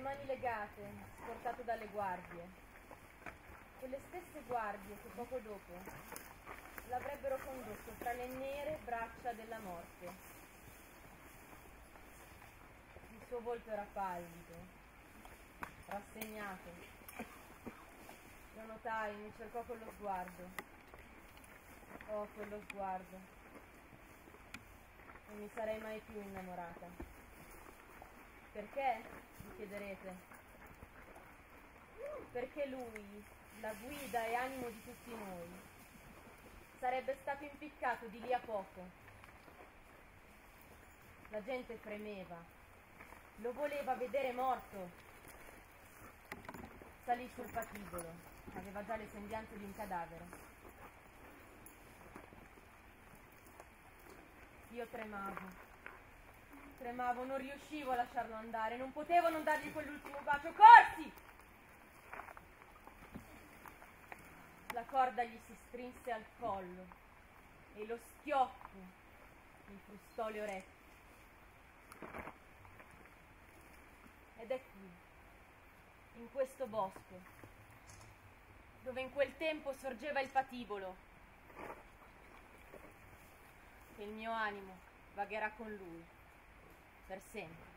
mani legate, scortato dalle guardie. Quelle stesse guardie che poco dopo l'avrebbero condotto tra le nere braccia della morte. Il suo volto era pallido, rassegnato. Lo notai, mi cercò con lo sguardo. Oh, quello sguardo. Non mi sarei mai più innamorata. Perché? Vi chiederete. Perché lui, la guida e animo di tutti noi, sarebbe stato impiccato di lì a poco. La gente fremeva, lo voleva vedere morto. Salì sul patibolo, aveva già le sembianze di un cadavere. Io tremavo, non riuscivo a lasciarlo andare, non potevo non dargli quell'ultimo bacio. Corsi! La corda gli si strinse al collo e lo schioppo mi frustò le orecchie. Ed è qui, in questo bosco, dove in quel tempo sorgeva il patibolo, che il mio animo vagherà con lui per sempre.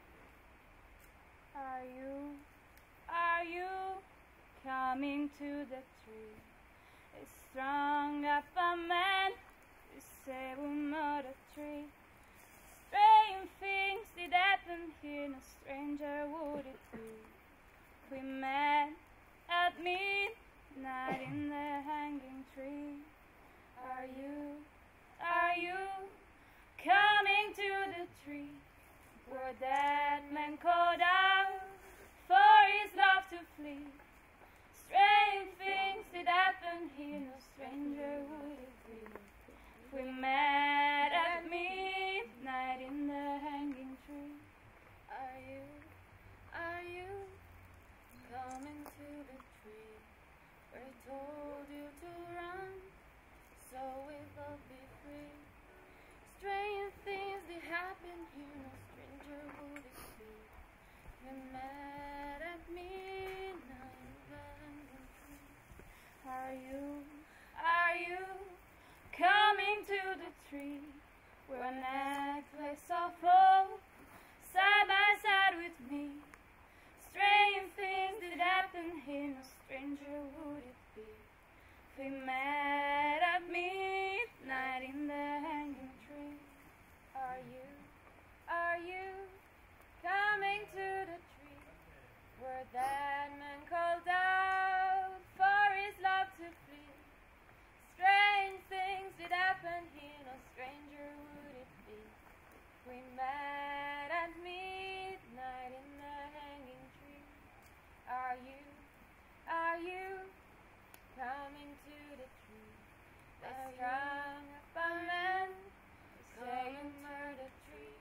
Are you coming to the tree? It's strung up a man who say we murder tree. Strange things did happen here, no stranger would it be. We met at midnight in the hanging tree. Are you coming to the tree where that man called out for his love to flee? Strange things did happen here, no stranger would it be. We met at midnight in the hanging tree. Are you coming to the tree where I told you to run so we will be free? Strange things did happen here, no stranger would it be. We met at midnight in the hanging tree. Are you coming to the tree where a necklace of hope side by side with me? Strange things did happen here, no stranger would it be. We met at midnight in the hanging tree. Are you coming to the tree where that man called out for his love to flee? Strange things did happen here, no stranger would it be. We met at midnight in the hanging tree. Are you coming to the tree? They strung up a man, they say you murder tree.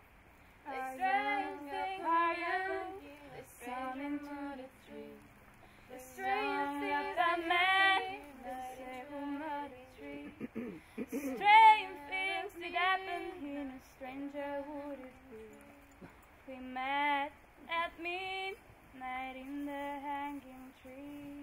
They strange things happen here, they coming to the tree. They strange things up a man, they say you murder tree. Strange things did happen here, no stranger would it be. We met at midnight in the hanging tree.